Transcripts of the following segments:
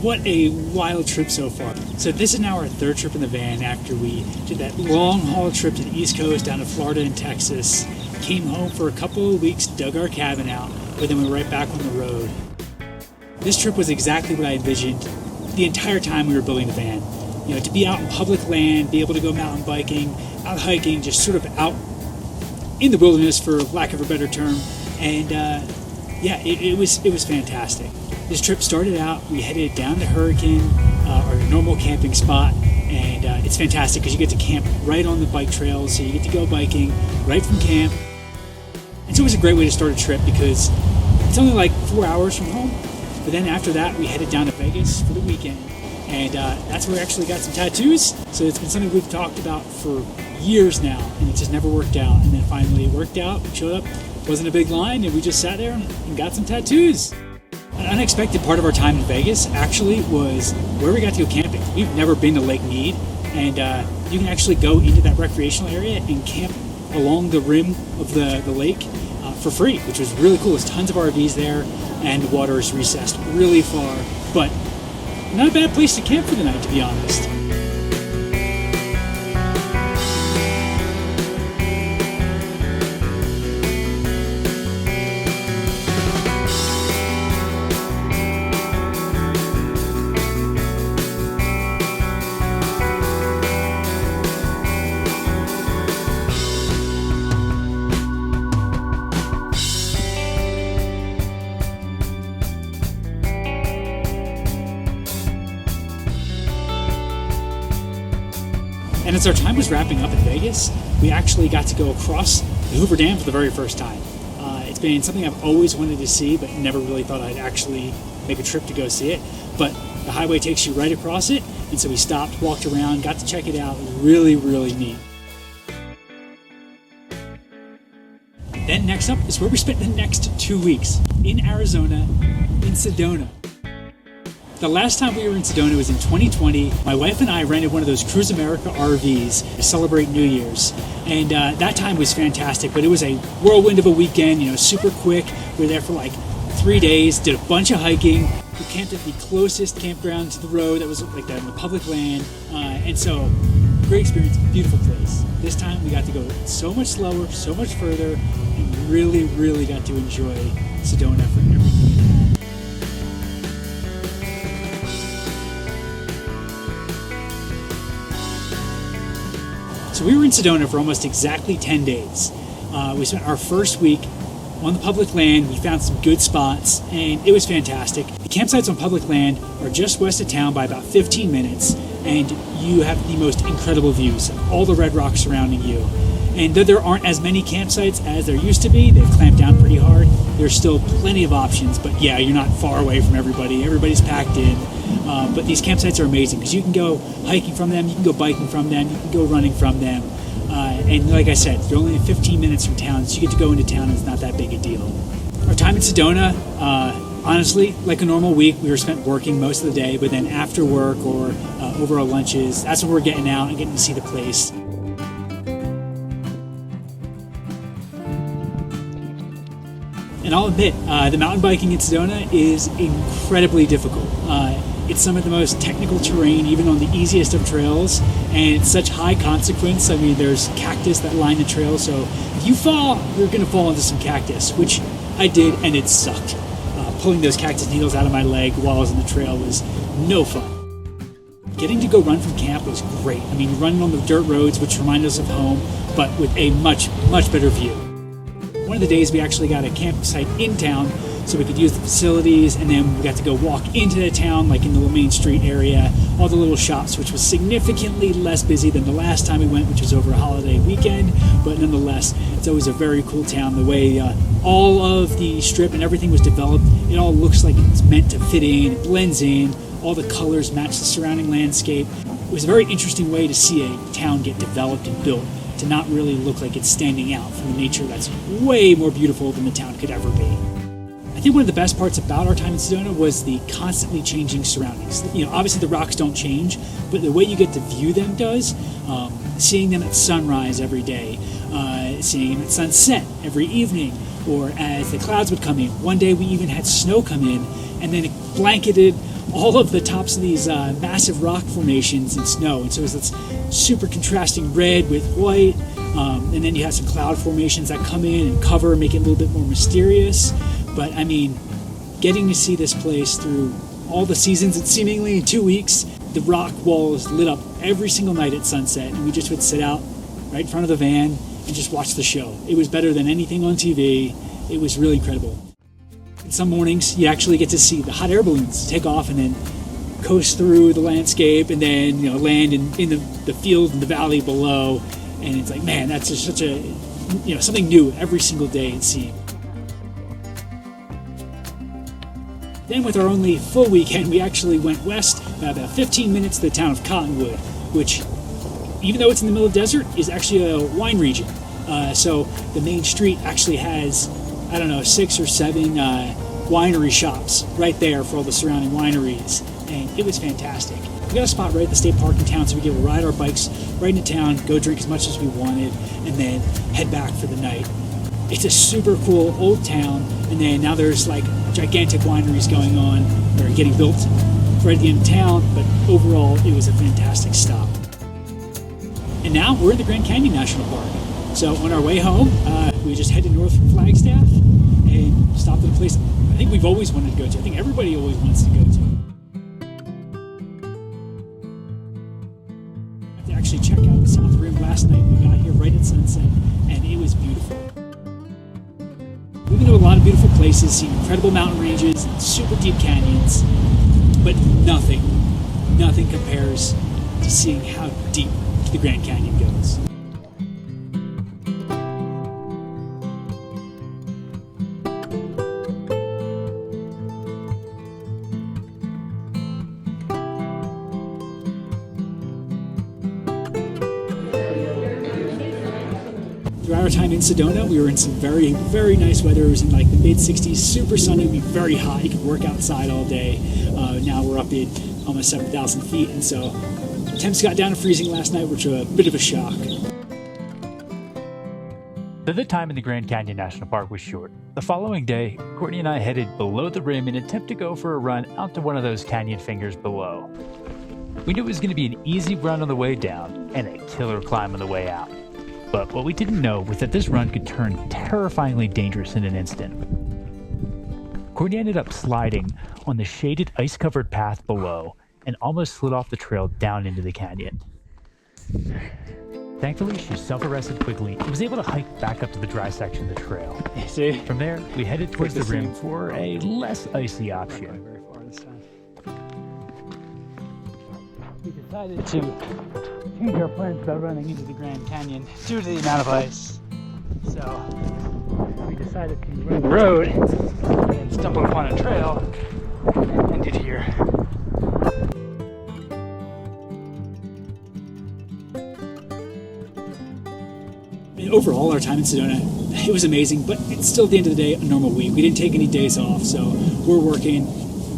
What a wild trip so far. So this is now our third trip in the van after we did that long haul trip to the East Coast down to Florida and Texas. Came home for a couple of weeks, dug our cabin out, but then we were right back on the road. This trip was exactly what I envisioned the entire time we were building the van. You know, to be out in public land, be able to go mountain biking, out hiking, just sort of out in the wilderness, for lack of a better term. And it was fantastic. This trip started out, we headed down to Hurricane, our normal camping spot, and it's fantastic because you get to camp right on the bike trails, so you get to go biking right from camp. And so it was a great way to start a trip because it's only like 4 hours from home. But then after that, we headed down to Vegas for the weekend, and that's where we actually got some tattoos. So it's been something we've talked about for years now, and it just never worked out. And then finally it worked out. We showed up, wasn't a big line, and we just sat there and got some tattoos. An unexpected part of our time in Vegas actually was where we got to go camping. We've never been to Lake Meade, and you can actually go into that recreational area and camp along the rim of the lake for free, which was really cool. There's tons of RVs there, and the water is recessed really far, but not a bad place to camp for the night, to be honest. And as our time was wrapping up in Vegas, we actually got to go across the Hoover Dam for the very first time. It's been something I've always wanted to see, but never really thought I'd actually make a trip to go see it. But the highway takes you right across it, and so we stopped, walked around, got to check it out. Really, really neat. Then next up is where we spent the next 2 weeks, in Arizona, in Sedona. The last time we were in Sedona was in 2020. My wife and I rented one of those Cruise America RVs to celebrate New Year's. And that time was fantastic, but it was a whirlwind of a weekend, super quick. We were there for like 3 days, did a bunch of hiking. We camped at the closest campground to the road that was like that in the public land. And so, great experience, beautiful place. This time we got to go so much slower, so much further, and really, really got to enjoy Sedona for everything it had. So we were in Sedona for almost exactly 10 days. We spent our first week on the public land. We found some good spots, and it was fantastic. The campsites on public land are just west of town by about 15 minutes, and you have the most incredible views of all the red rocks surrounding you. And though there aren't as many campsites as there used to be, they've clamped down pretty hard, there's still plenty of options. But yeah, you're not far away from everybody. Everybody's packed in. But these campsites are amazing because you can go hiking from them, you can go biking from them, you can go running from them. And like I said, they're only 15 minutes from town, so you get to go into town and it's not that big a deal. Our time in Sedona, honestly, like a normal week, we were spent working most of the day, but then after work or over our lunches, that's when we're getting out and getting to see the place. And I'll admit, the mountain biking in Sedona is incredibly difficult. It's some of the most technical terrain, even on the easiest of trails, and it's such high consequence. I mean, there's cactus that line the trail, so if you fall, you're going to fall into some cactus, which I did, and it sucked. Pulling those cactus needles out of my leg while I was on the trail was no fun. Getting to go run from camp was great. I mean, running on the dirt roads, which remind us of home, but with a much, much better view. One of the days we actually got a campsite in town so we could use the facilities, and then we got to go walk into the town, like in the Main Street area, all the little shops, which was significantly less busy than the last time we went, which was over a holiday weekend, but nonetheless, it's always a very cool town. The way all of the strip and everything was developed, it all looks like it's meant to fit in, it blends in, all the colors match the surrounding landscape. It was a very interesting way to see a town get developed and built, to not really look like it's standing out from the nature that's way more beautiful than the town could ever be. I think one of the best parts about our time in Sedona was the constantly changing surroundings. Obviously the rocks don't change, but the way you get to view them does. Seeing them at sunrise every day, seeing them at sunset every evening, or as the clouds would come in. One day we even had snow come in, and then it blanketed all of the tops of these massive rock formations in snow. And so it's this super contrasting red with white. And then you have some cloud formations that come in and cover, make it a little bit more mysterious. But I mean, getting to see this place through all the seasons, and seemingly in 2 weeks, the rock walls lit up every single night at sunset, and we just would sit out right in front of the van and just watch the show. It was better than anything on TV. It was really incredible. And some mornings, you actually get to see the hot air balloons take off and then coast through the landscape and then land in the field and the valley below. And it's like, man, that's just such a, something new every single day it seemed. Then with our only full weekend, we actually went west about 15 minutes to the town of Cottonwood, which, even though it's in the middle of the desert, is actually a wine region. So the main street actually has, 6 or 7 winery shops right there for all the surrounding wineries. And it was fantastic. We got a spot right at the state park in town, so we could ride our bikes right into town, go drink as much as we wanted, and then head back for the night. It's a super cool old town, and then now there's like gigantic wineries going on or getting built right at the end of town, but overall it was a fantastic stop. And now we're in the Grand Canyon National Park. So on our way home, we just headed north from Flagstaff and stopped at a place I think we've always wanted to go to. I think everybody always wants to go to. To actually check out the South Rim last night. We got here right at sunset, and it was beautiful. We've been to a lot of beautiful places, seen incredible mountain ranges and super deep canyons, but nothing compares to seeing how deep the Grand Canyon goes. Throughout our time in Sedona, we were in some very, very nice weather. It was in like the mid-60s, super sunny, it'd be very hot. You could work outside all day. Now we're up in almost 7,000 feet, and so temps got down to freezing last night, which was a bit of a shock. The time in the Grand Canyon National Park was short. The following day, Courtney and I headed below the rim in an attempt to go for a run out to one of those canyon fingers below. We knew it was going to be an easy run on the way down and a killer climb on the way out. But what we didn't know was that this run could turn terrifyingly dangerous in an instant. Courtney ended up sliding on the shaded, ice-covered path below and almost slid off the trail down into the canyon. Thankfully, she self-arrested quickly and was able to hike back up to the dry section of the trail. See? From there, we headed towards the rim for a less icy option. Very far this time. We decided to change our plans about running into the Grand Canyon due to the amount of ice. So we decided to run the road and stumble upon a trail and ended here. And overall, our time in Sedona, it was amazing, but it's still at the end of the day a normal week. We didn't take any days off, so we're working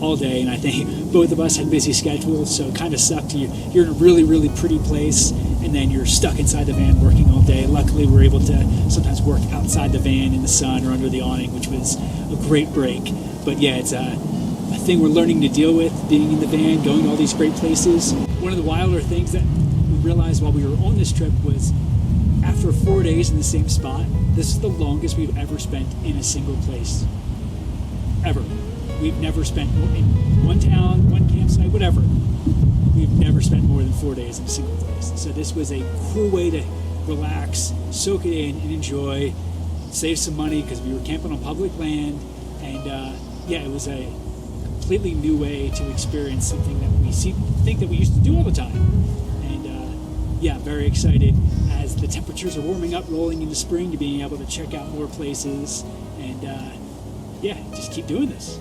all day, and I think both of us had busy schedules, so it kind of sucked. You're in a really, really pretty place, and then you're stuck inside the van working all day. Luckily, we're able to sometimes work outside the van in the sun or under the awning, which was a great break. But yeah, it's a thing we're learning to deal with, being in the van, going to all these great places. One of the wilder things that we realized while we were on this trip was after 4 days in the same spot, this is the longest we've ever spent in a single place. Ever. We've never spent in one town, one campsite, whatever. We've never spent more than 4 days in a single place. So this was a cool way to relax, soak it in, and enjoy, save some money because we were camping on public land. And it was a completely new way to experience something that we think that we used to do all the time. And very excited as the temperatures are warming up, rolling into spring, to being able to check out more places and just keep doing this.